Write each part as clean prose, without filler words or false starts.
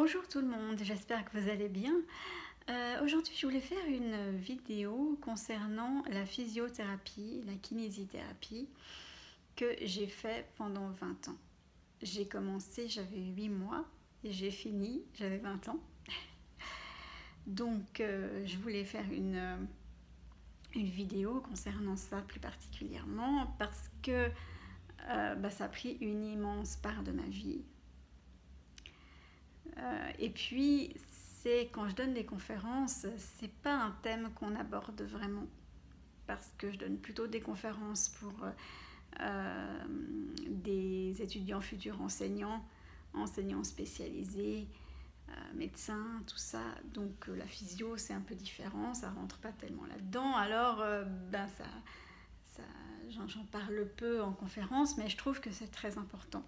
Bonjour tout le monde, j'espère que vous allez bien. Aujourd'hui, je voulais faire une vidéo concernant la physiothérapie, la kinésithérapie que j'ai fait pendant 20 ans. J'ai commencé, j'avais 8 mois et j'ai fini, j'avais 20 ans. Donc, je voulais faire une vidéo concernant ça plus particulièrement parce que ça a pris une immense part de ma vie. Et puis, c'est quand je donne des conférences, c'est pas un thème qu'on aborde vraiment parce que je donne plutôt des conférences pour des étudiants futurs enseignants, enseignants spécialisés, médecins, tout ça. Donc la physio c'est un peu différent, ça rentre pas tellement là-dedans. Alors j'en parle peu en conférence, mais je trouve que c'est très important.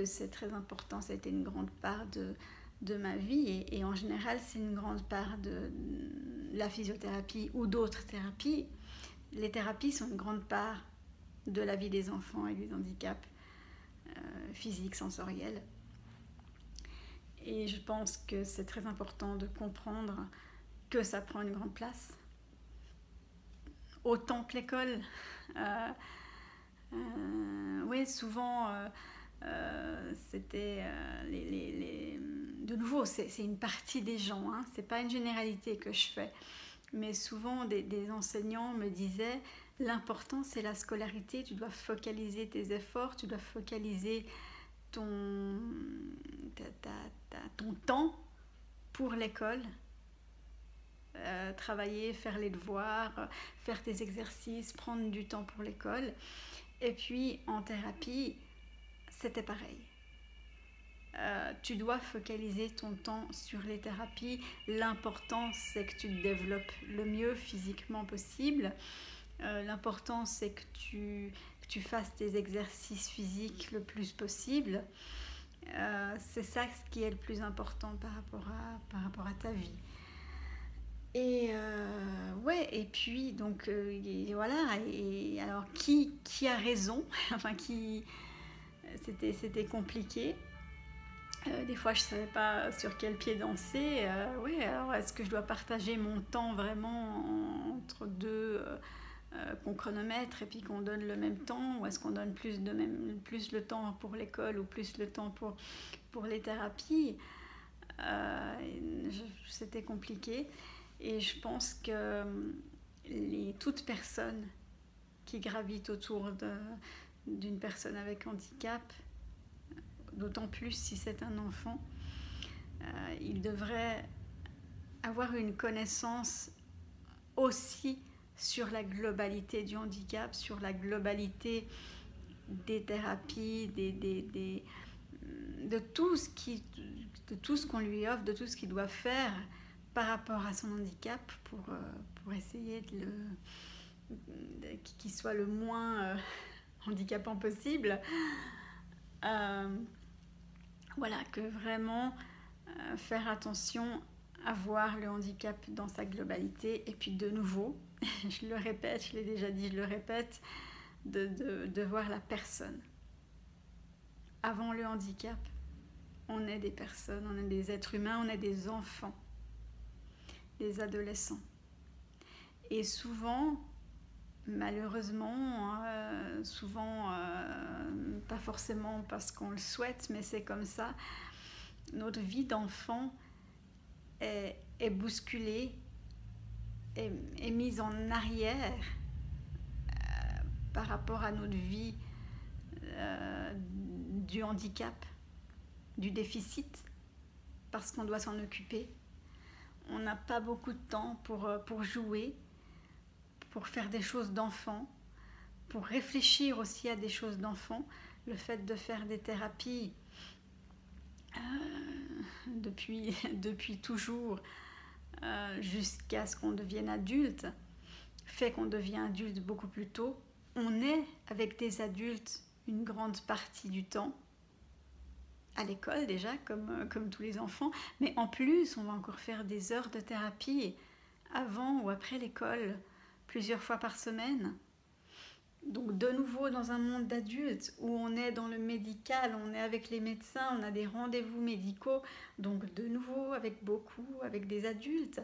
C'était une grande part de ma vie et en général c'est une grande part de la physiothérapie ou d'autres thérapies. Les thérapies sont une grande part de la vie des enfants avec des handicaps physiques, sensoriels. Et je pense que c'est très important de comprendre que ça prend une grande place. Autant que l'école. Oui, souvent... c'était de nouveau c'est une partie des gens, hein. C'est pas une généralité que je fais, mais souvent des enseignants me disaient l'important c'est la scolarité, tu dois focaliser tes efforts, tu dois focaliser ton temps pour l'école, travailler, faire les devoirs, faire tes exercices, prendre du temps pour l'école. Et puis en thérapie c'était pareil. Tu dois focaliser ton temps sur les thérapies. L'important, c'est que tu te développes le mieux physiquement possible. L'important, c'est que tu fasses tes exercices physiques le plus possible. C'est ça ce qui est le plus important par rapport à ta vie. Et et puis donc voilà. Et alors qui a raison? Enfin c'était compliqué. Des fois, je ne savais pas sur quel pied danser. Alors est-ce que je dois partager mon temps vraiment entre deux qu'on chronomètre et puis qu'on donne le même temps, ou est-ce qu'on donne plus le temps pour l'école ou plus le temps pour les thérapies? C'était compliqué. Et je pense que toute personne qui gravite autour d'une personne avec handicap, d'autant plus si c'est un enfant, il devrait avoir une connaissance aussi sur la globalité du handicap, sur la globalité des thérapies, de tout ce qu'on lui offre, de tout ce qu'il doit faire par rapport à son handicap pour essayer qu'il soit le moins handicapant possible. Voilà, que vraiment faire attention à voir le handicap dans sa globalité. Et puis de nouveau, je le répète, je l'ai déjà dit, je le répète, de voir la personne. Avant le handicap, on est des personnes, on est des êtres humains, on est des enfants, des adolescents. Et souvent, malheureusement, pas forcément parce qu'on le souhaite, mais c'est comme ça, notre vie d'enfant est bousculée, est mise en arrière par rapport à notre vie du handicap, du déficit, parce qu'on doit s'en occuper. On n'a pas beaucoup de temps pour jouer, pour faire des choses d'enfant, pour réfléchir aussi à des choses d'enfant. Le fait de faire des thérapies depuis toujours jusqu'à ce qu'on devienne adulte fait qu'on devient adulte beaucoup plus tôt. On est avec des adultes une grande partie du temps, à l'école déjà, comme tous les enfants, mais en plus on va encore faire des heures de thérapie avant ou après l'école, plusieurs fois par semaine. Donc de nouveau dans un monde d'adultes où on est dans le médical, on est avec les médecins, on a des rendez-vous médicaux, donc de nouveau avec des adultes.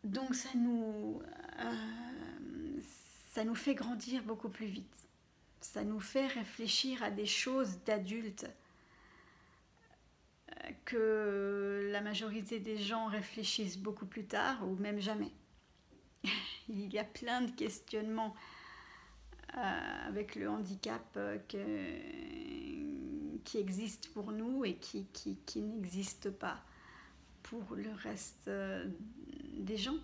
Donc ça nous fait grandir beaucoup plus vite. Ça nous fait réfléchir à des choses d'adultes que la majorité des gens réfléchissent beaucoup plus tard ou même jamais. Il y a plein de questionnements avec le handicap qui existent pour nous et qui n'existent pas pour le reste des gens.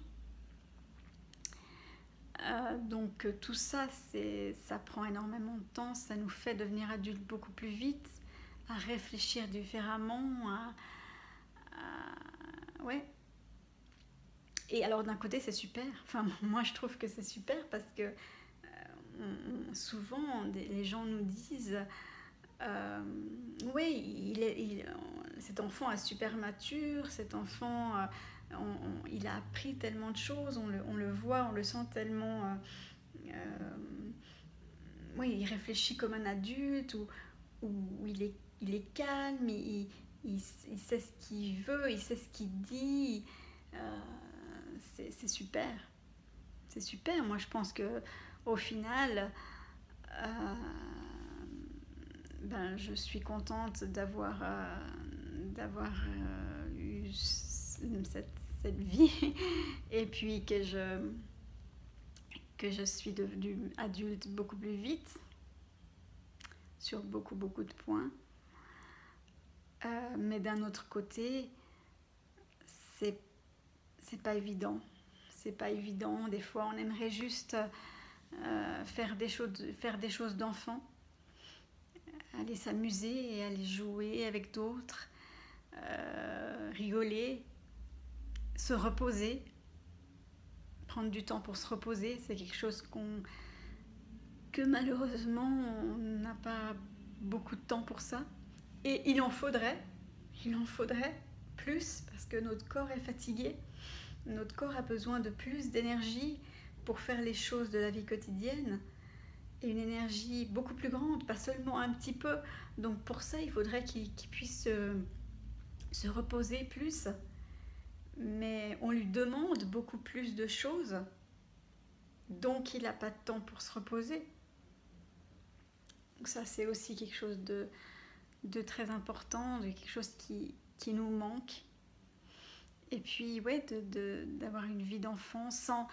Donc tout ça, ça prend énormément de temps, ça nous fait devenir adultes beaucoup plus vite, à réfléchir différemment, ouais. Et alors d'un côté c'est super, enfin moi je trouve que c'est super parce que souvent les gens nous disent oui, cet enfant est super mature, cet enfant il a appris tellement de choses, on le voit, on le sent tellement oui, il réfléchit comme un adulte ou il est calme, il sait ce qu'il veut, il sait ce qu'il dit. C'est super. C'est super. Moi, je pense que au final, je suis contente d'avoir eu cette vie et puis que je suis devenue adulte beaucoup plus vite sur beaucoup de points. Mais d'un autre côté, c'est pas évident. C'est pas évident. Des fois, on aimerait juste faire des choses d'enfant, aller s'amuser et aller jouer avec d'autres, rigoler, se reposer, prendre du temps pour se reposer. C'est quelque chose que malheureusement on n'a pas beaucoup de temps pour ça. Et il en faudrait plus parce que notre corps est fatigué. Notre corps a besoin de plus d'énergie pour faire les choses de la vie quotidienne. Et une énergie beaucoup plus grande, pas seulement un petit peu. Donc pour ça, il faudrait qu'il puisse se reposer plus. Mais on lui demande beaucoup plus de choses. Donc il n'a pas de temps pour se reposer. Donc ça, c'est aussi quelque chose de très important, de quelque chose qui nous manque. Et puis, ouais, d'avoir une vie d'enfant sans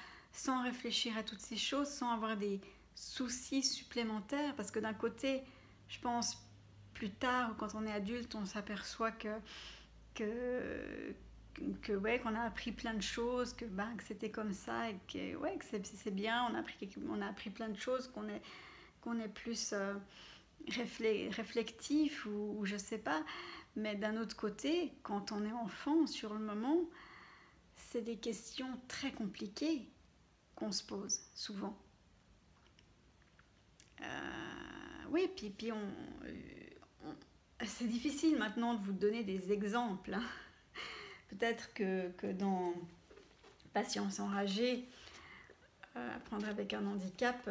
réfléchir à toutes ces choses, sans avoir des soucis supplémentaires. Parce que d'un côté, je pense, plus tard, quand on est adulte, on s'aperçoit qu'on a appris plein de choses, que c'était comme ça, et que c'est bien, on a appris plein de choses, qu'on est plus réflectif ou je sais pas. Mais d'un autre côté, quand on est enfant, sur le moment, c'est des questions très compliquées qu'on se pose souvent. Oui, puis c'est difficile maintenant de vous donner des exemples. Hein. Peut-être que dans Patience enragée, apprendre avec un handicap,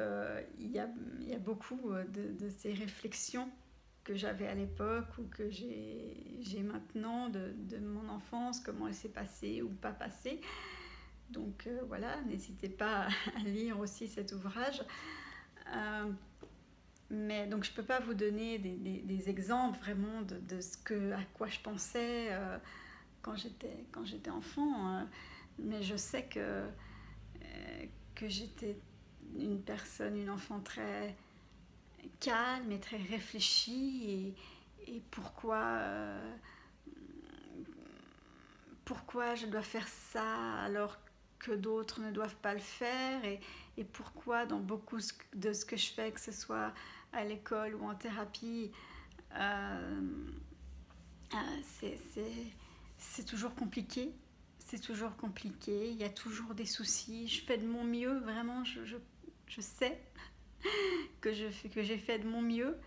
il y a beaucoup de ces réflexions que j'avais à l'époque ou que j'ai maintenant de mon enfance, comment elle s'est passée ou pas passée. Donc voilà, n'hésitez pas à lire aussi cet ouvrage. Mais donc je ne peux pas vous donner des exemples vraiment de à quoi je pensais quand j'étais enfant. Mais je sais que j'étais une enfant très calme et très réfléchie et pourquoi je dois faire ça alors que d'autres ne doivent pas le faire et pourquoi dans beaucoup de ce que je fais, que ce soit à l'école ou en thérapie, c'est toujours compliqué. C'est toujours compliqué, il y a toujours des soucis. Je fais de mon mieux, vraiment, je sais que j'ai fait de mon mieux,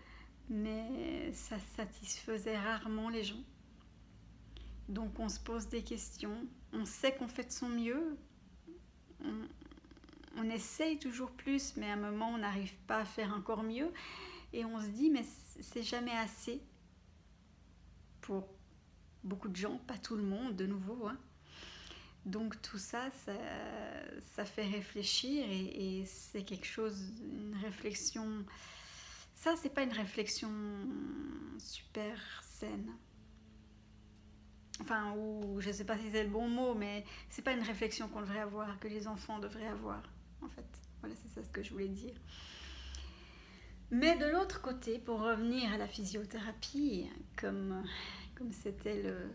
mais ça satisfaisait rarement les gens. Donc on se pose des questions, on sait qu'on fait de son mieux, on essaye toujours plus, mais à un moment, on n'arrive pas à faire encore mieux. Et on se dit, mais c'est jamais assez pour beaucoup de gens, pas tout le monde, de nouveau. Hein. Donc tout ça, ça fait réfléchir et c'est quelque chose, une réflexion. Ça, c'est pas une réflexion super saine. Enfin, ou je sais pas si c'est le bon mot, mais c'est pas une réflexion qu'on devrait avoir, que les enfants devraient avoir, en fait. Voilà, c'est ça ce que je voulais dire. Mais de l'autre côté, pour revenir à la physiothérapie, comme c'était le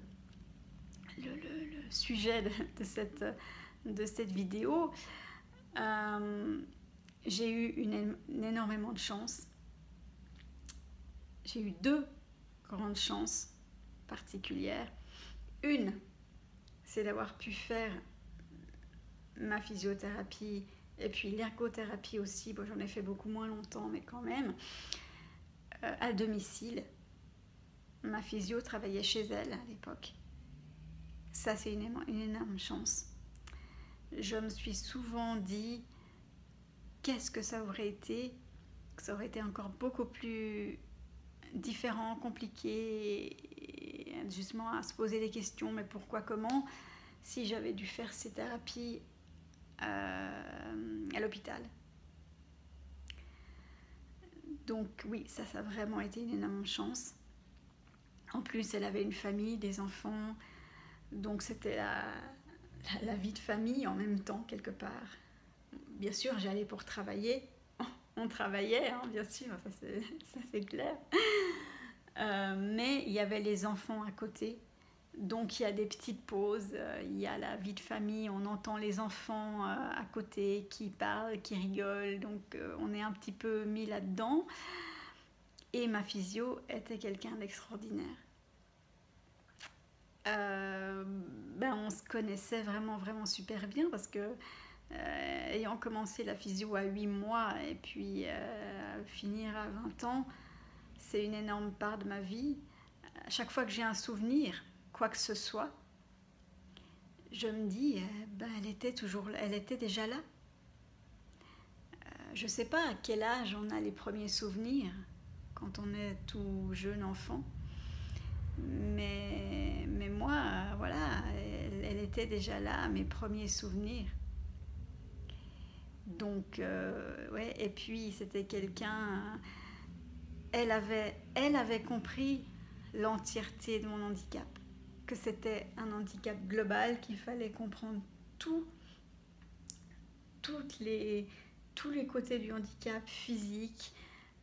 sujet de cette vidéo, j'ai eu énormément de chance. J'ai eu 2 grandes chances particulières. Une, c'est d'avoir pu faire ma physiothérapie et puis l'ergothérapie aussi. Bon, j'en ai fait beaucoup moins longtemps, mais quand même, à domicile. Ma physio travaillait chez elle à l'époque. Ça, c'est une énorme chance. Je me suis souvent dit, qu'est-ce que ça aurait été? Ça aurait été encore beaucoup plus différent, compliqué, justement à se poser des questions, mais pourquoi, comment, si j'avais dû faire ces thérapies à l'hôpital. Donc oui, ça a vraiment été une énorme chance. En plus, elle avait une famille, des enfants, donc c'était la vie de famille en même temps, quelque part. Bien sûr, j'allais pour travailler. On travaillait, hein, bien sûr, ça c'est clair. Mais il y avait les enfants à côté. Donc il y a des petites pauses, il y a la vie de famille, on entend les enfants à côté qui parlent, qui rigolent, donc on est un petit peu mis là-dedans. Et ma physio était quelqu'un d'extraordinaire. On se connaissait vraiment, vraiment super bien parce que ayant commencé la physio à 8 mois et puis finir à 20 ans, c'est une énorme part de ma vie. À chaque fois que j'ai un souvenir, quoi que ce soit, je me dis, elle était déjà là. Je ne sais pas à quel âge on a les premiers souvenirs, quand on est tout jeune enfant. Mais moi, voilà, elle était déjà là, mes premiers souvenirs. Donc, ouais, et puis c'était quelqu'un... Elle avait compris l'entièreté de mon handicap, que c'était un handicap global, qu'il fallait comprendre tous les côtés du handicap physique,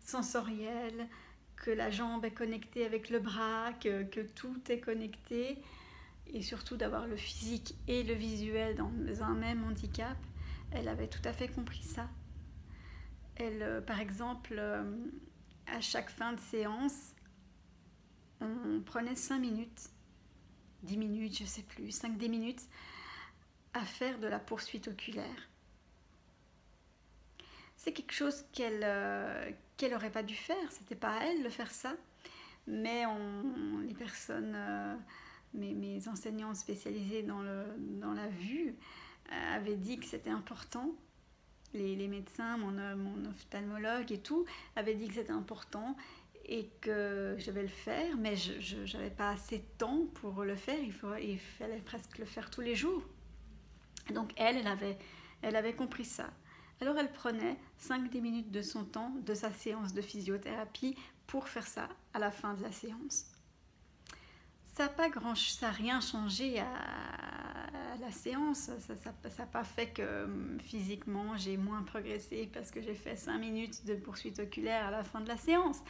sensoriel, que la jambe est connectée avec le bras, que tout est connecté, et surtout d'avoir le physique et le visuel dans un même handicap. Elle avait tout à fait compris ça. Elle, par exemple, à chaque fin de séance, on prenait 5 minutes, 10 minutes, je ne sais plus, 5-10 minutes, à faire de la poursuite oculaire. C'est quelque chose qu'elle n'aurait pas dû faire, c'était pas à elle de faire ça, mais les personnes, mes enseignants spécialisés dans la vue, avaient dit que c'était important. Les médecins, mon ophtalmologue et tout, avaient dit que c'était important et que je devais le faire, mais je n'avais pas assez de temps pour le faire, il fallait presque le faire tous les jours. Donc elle avait compris ça. Alors elle prenait 5-10 minutes de son temps, de sa séance de physiothérapie, pour faire ça à la fin de la séance. Ça n'a rien changé à la séance, ça n'a pas fait que physiquement j'ai moins progressé parce que j'ai fait 5 minutes de poursuite oculaire à la fin de la séance.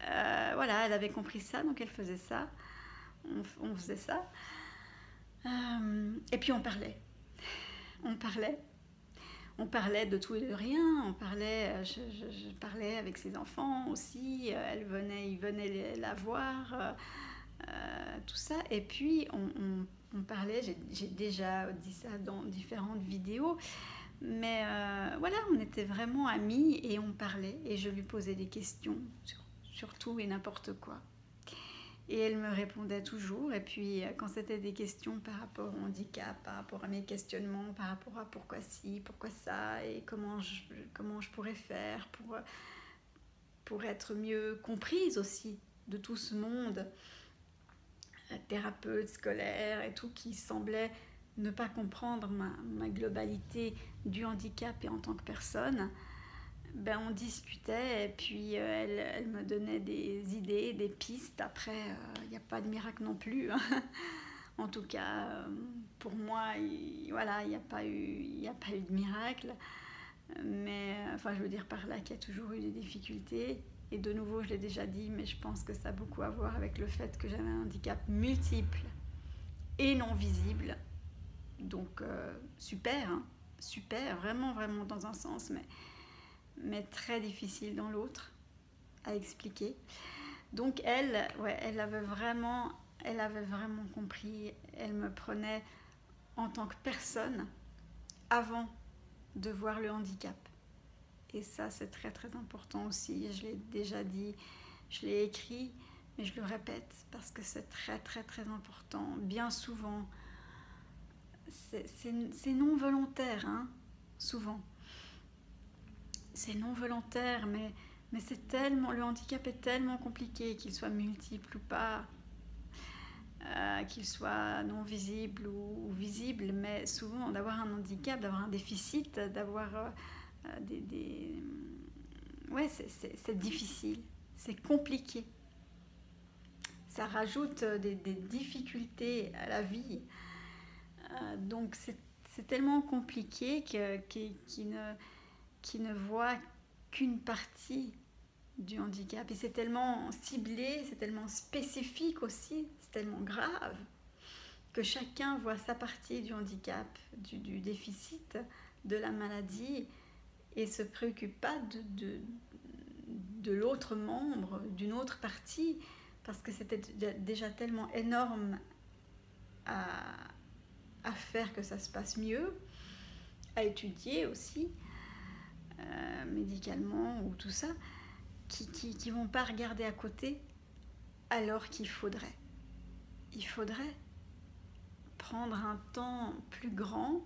Voilà, elle avait compris ça, donc elle faisait ça, on faisait ça. Et puis on parlait de tout et de rien, je parlais avec ses enfants aussi, il venait la voir, tout ça, et puis on parlait, j'ai déjà dit ça dans différentes vidéos, mais voilà, on était vraiment amis et on parlait, et je lui posais des questions sur tout et n'importe quoi. Et elle me répondait toujours. Et puis, quand c'était des questions par rapport au handicap, par rapport à mes questionnements, par rapport à pourquoi ci, pourquoi ça, et comment je pourrais faire pour être mieux comprise aussi de tout ce monde, thérapeute, scolaire et tout, qui semblait ne pas comprendre ma globalité du handicap et en tant que personne, ben on discutait et puis elle me donnait des idées, des pistes. Après, il n'y a pas de miracle non plus. Hein. En tout cas, pour moi, voilà, il n'y a pas eu de miracle. Mais, enfin, je veux dire par là qu'il y a toujours eu des difficultés. Et de nouveau, je l'ai déjà dit, mais je pense que ça a beaucoup à voir avec le fait que j'avais un handicap multiple et non visible. Donc, super, hein, super, vraiment, vraiment dans un sens, mais très difficile dans l'autre à expliquer. Donc elle avait vraiment compris. Elle me prenait en tant que personne avant de voir le handicap. Et ça, c'est très très important aussi. Je l'ai déjà dit, je l'ai écrit, mais je le répète parce que c'est très très très important. Bien souvent, c'est non volontaire, hein, souvent. C'est non volontaire, mais c'est tellement, le handicap est tellement compliqué, qu'il soit multiple ou pas, qu'il soit non visible ou visible, mais souvent d'avoir un handicap, d'avoir un déficit, d'avoir ouais, c'est difficile, c'est compliqué. Ça rajoute des difficultés à la vie. Donc c'est tellement compliqué qu'il ne voit qu'une partie du handicap. Et c'est tellement ciblé, c'est tellement spécifique aussi, c'est tellement grave que chacun voit sa partie du handicap, du déficit, de la maladie et se préoccupe pas de l'autre membre, d'une autre partie, parce que c'était déjà tellement énorme à faire que ça se passe mieux, à étudier aussi, médicalement ou tout ça, qui vont pas regarder à côté, alors qu'il faudrait. Il faudrait prendre un temps plus grand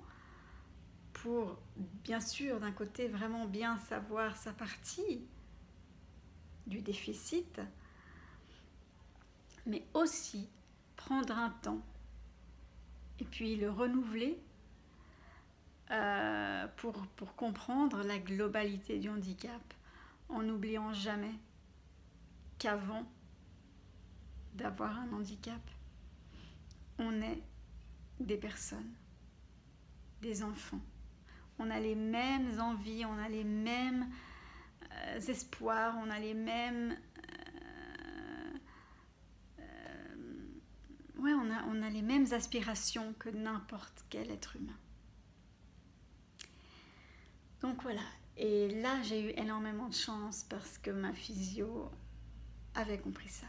pour, bien sûr, d'un côté, vraiment bien savoir sa partie du déficit, mais aussi prendre un temps et puis le renouveler pour comprendre la globalité du handicap, en n'oubliant jamais qu'avant d'avoir un handicap, on est des personnes, des enfants. On a les mêmes envies, on a les mêmes espoirs, on a les mêmes... ouais, on a les mêmes aspirations que n'importe quel être humain. Donc voilà. Et là, j'ai eu énormément de chance parce que ma physio avait compris ça.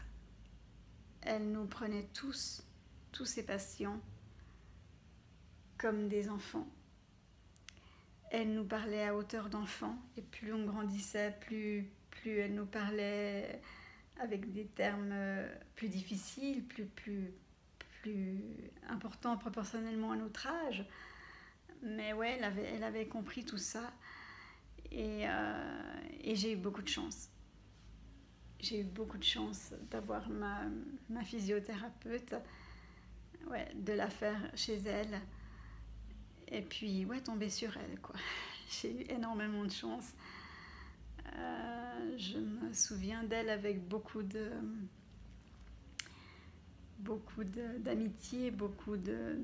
Elle nous prenait tous ces patients, comme des enfants. Elle nous parlait à hauteur d'enfant, et plus on grandissait, plus elle nous parlait avec des termes plus difficiles, plus importants proportionnellement à notre âge. Mais ouais, elle avait compris tout ça, et j'ai eu beaucoup de chance. J'ai eu beaucoup de chance d'avoir ma physiothérapeute, ouais, de la faire chez elle. Et puis, ouais, tomber sur elle, quoi. J'ai eu énormément de chance. Je me souviens d'elle avec beaucoup d'amitié, beaucoup de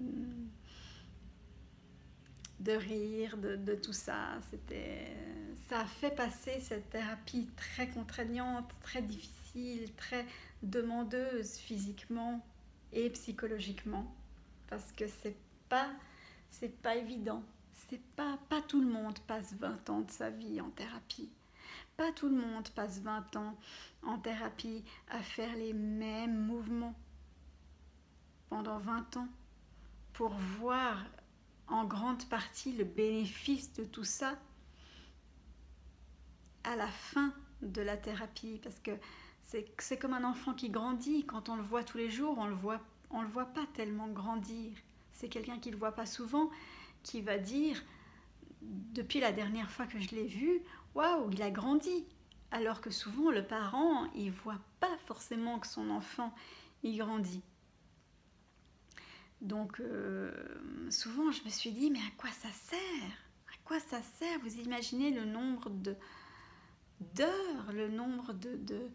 rire, de tout ça. Ça a fait passer cette thérapie très contraignante, très difficile, très demandeuse physiquement et psychologiquement, parce que c'est pas évident. Pas tout le monde passe 20 ans de sa vie en thérapie. Pas tout le monde passe 20 ans en thérapie à faire les mêmes mouvements pendant 20 ans pour voir en grande partie le bénéfice de tout ça à la fin de la thérapie, parce que c'est comme un enfant qui grandit. Quand on le voit tous les jours, on le voit pas tellement grandir. C'est quelqu'un qui le voit pas souvent, qui va dire, depuis la dernière fois que je l'ai vu, waouh, il a grandi. Alors que souvent, le parent, il voit pas forcément que son enfant, il grandit. Donc, souvent, je me suis dit, mais à quoi ça sert? À quoi ça sert? Vous imaginez le nombre d'heures, le nombre de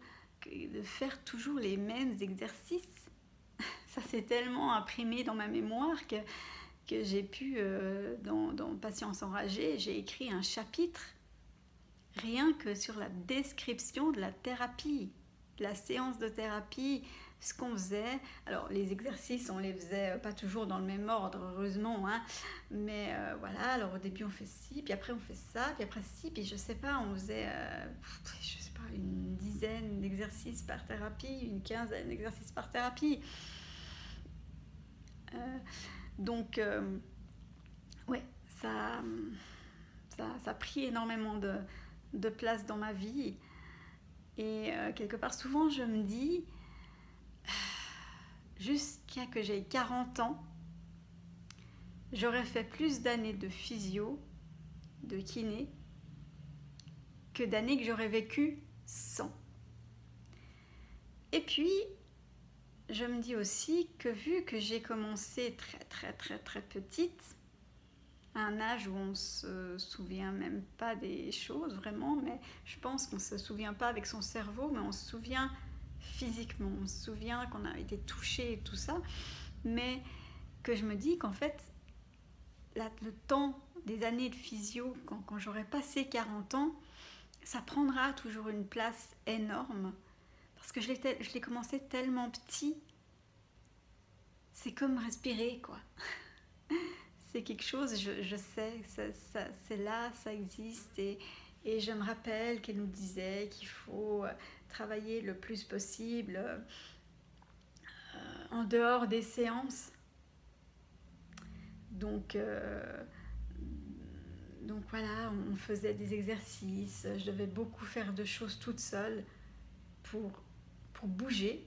faire toujours les mêmes exercices. Ça s'est tellement imprimé dans ma mémoire que j'ai pu, dans Patience enragée, j'ai écrit un chapitre rien que sur la description de la thérapie, de la séance de thérapie, ce qu'on faisait. Alors les exercices, on les faisait pas toujours dans le même ordre, heureusement, hein. Mais voilà, alors au début on fait ci, puis après on fait ça, puis après ci, puis je sais pas, on faisait, je sais pas, une dizaine d'exercices par thérapie, une quinzaine d'exercices par thérapie. Donc, ouais, ça a pris énormément de place dans ma vie. Et quelque part, souvent, je me dis, jusqu'à que j'aie 40 ans, j'aurais fait plus d'années de physio, de kiné, que d'années que j'aurais vécu sans. Et puis, je me dis aussi que vu que j'ai commencé très très très très petite, à un âge où on ne se souvient même pas des choses vraiment, mais je pense qu'on ne se souvient pas avec son cerveau, mais on se souvient physiquement, on se souvient qu'on a été touché et tout ça, mais que je me dis qu'en fait, le temps des années de physio, quand j'aurai passé 40 ans, ça prendra toujours une place énorme, parce que je l'ai commencé tellement petit, c'est comme respirer, quoi. C'est quelque chose, je sais, c'est là, ça existe, et je me rappelle qu'elle nous disait qu'il faut travailler le plus possible en dehors des séances. Donc voilà, on faisait des exercices, je devais beaucoup faire de choses toute seule pour bouger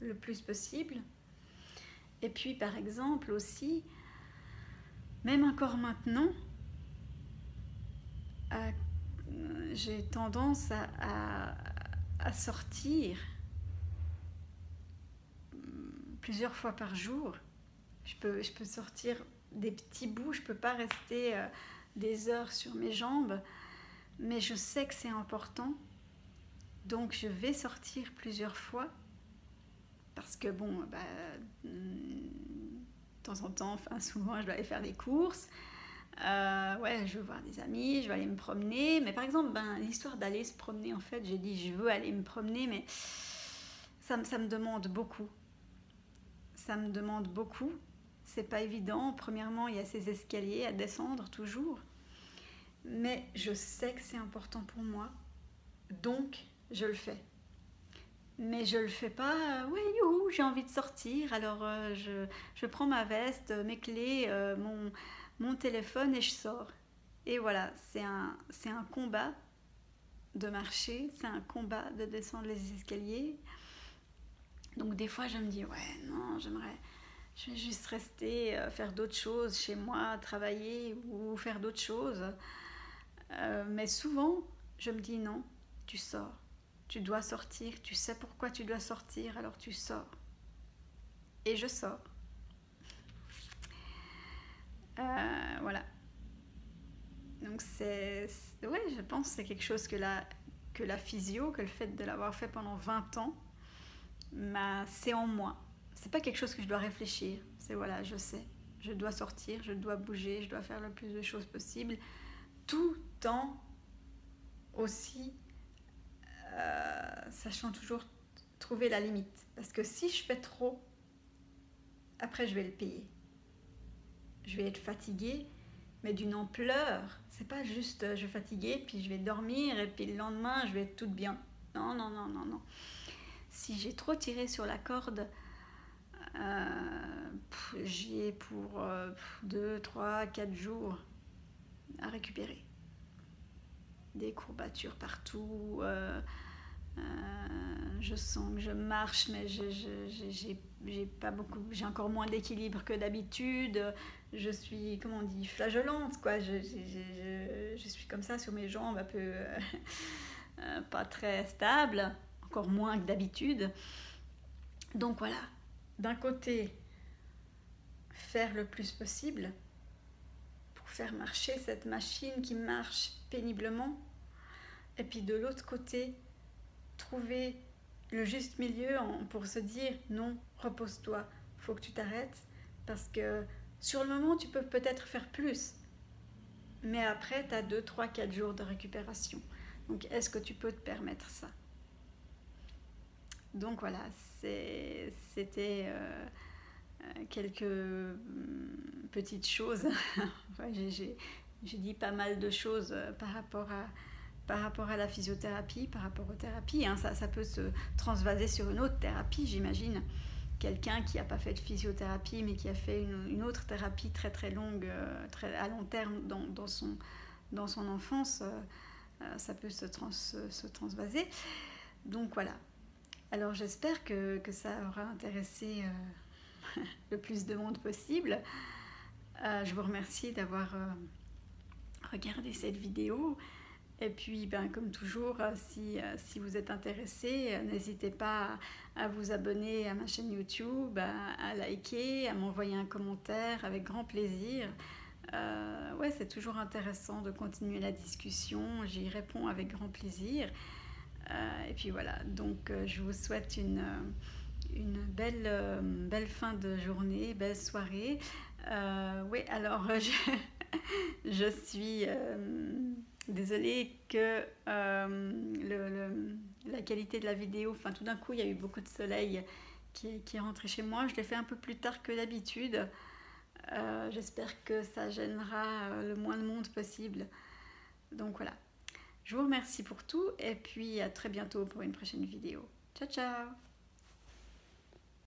le plus possible. Et puis par exemple aussi, même encore maintenant, j'ai tendance à sortir plusieurs fois par jour. Je peux sortir des petits bouts, je ne peux pas rester des heures sur mes jambes, mais je sais que c'est important. Donc je vais sortir plusieurs fois, parce que bon, de temps en temps, enfin souvent je dois aller faire des courses. Ouais, je veux voir des amis, je veux aller me promener. Mais par exemple, l'histoire d'aller se promener, en fait, j'ai dit je veux aller me promener, mais ça me demande beaucoup. Ça me demande beaucoup. C'est pas évident. Premièrement, il y a ces escaliers à descendre toujours. Mais je sais que c'est important pour moi. Donc, je le fais. Mais je le fais pas, ouais, youhou, j'ai envie de sortir. Alors, je prends ma veste, mes clés, mon téléphone et je sors. Et voilà, c'est un combat de marcher, c'est un combat de descendre les escaliers. Donc des fois je me dis, ouais, non, je vais juste rester, faire d'autres choses chez moi, travailler ou faire d'autres choses. Mais souvent, je me dis, non, tu sors. Tu dois sortir, tu sais pourquoi tu dois sortir, alors tu sors. Et je sors. Voilà. Donc ouais, je pense que c'est quelque chose que la physio, que le fait de l'avoir fait pendant 20 ans, c'est en moi. C'est pas quelque chose que je dois réfléchir. C'est voilà, je sais. Je dois sortir, je dois bouger, je dois faire le plus de choses possible, tout en aussi sachant toujours trouver la limite. Parce que si je fais trop, après je vais le payer. Je vais être fatiguée, mais d'une ampleur. C'est pas juste je vais fatiguer, puis je vais dormir, et puis le lendemain je vais être toute bien. Non, non, non, non, non. Si j'ai trop tiré sur la corde, j'y ai pour 2, 3, 4 jours à récupérer. Des courbatures partout, Je sens que je marche, mais j'ai pas beaucoup, j'ai encore moins d'équilibre que d'habitude. Je suis, comment on dit, flageolante, quoi. Je suis comme ça sur mes jambes, un peu pas très stable, encore moins que d'habitude. Donc voilà, d'un côté, faire le plus possible pour faire marcher cette machine qui marche péniblement, et puis de l'autre côté, trouver le juste milieu pour se dire non, repose-toi, faut que tu t'arrêtes, parce que sur le moment tu peux peut-être faire plus, mais après tu as 2, 3, 4 jours de récupération. Donc est-ce que tu peux te permettre ça? Donc voilà, c'était quelques petites choses. J'ai dit pas mal de choses par rapport à la physiothérapie, par rapport aux thérapies. Hein. Ça peut se transvaser sur une autre thérapie, j'imagine. Quelqu'un qui n'a pas fait de physiothérapie, mais qui a fait une autre thérapie très très longue, très à long terme dans son enfance, ça peut se transvaser. Donc voilà. Alors j'espère que ça aura intéressé le plus de monde possible. Je vous remercie d'avoir regardé cette vidéo. Et puis, comme toujours, si vous êtes intéressé, n'hésitez pas à vous abonner à ma chaîne YouTube, à liker, à m'envoyer un commentaire avec grand plaisir. Ouais, c'est toujours intéressant de continuer la discussion. J'y réponds avec grand plaisir. Et puis voilà, donc je vous souhaite une belle fin de journée, belle soirée. Oui, alors je suis désolée que la qualité de la vidéo, enfin tout d'un coup il y a eu beaucoup de soleil qui est rentré chez moi. Je l'ai fait un peu plus tard que d'habitude. J'espère que ça gênera le moins de monde possible. Donc voilà. Je vous remercie pour tout et puis à très bientôt pour une prochaine vidéo. Ciao ciao!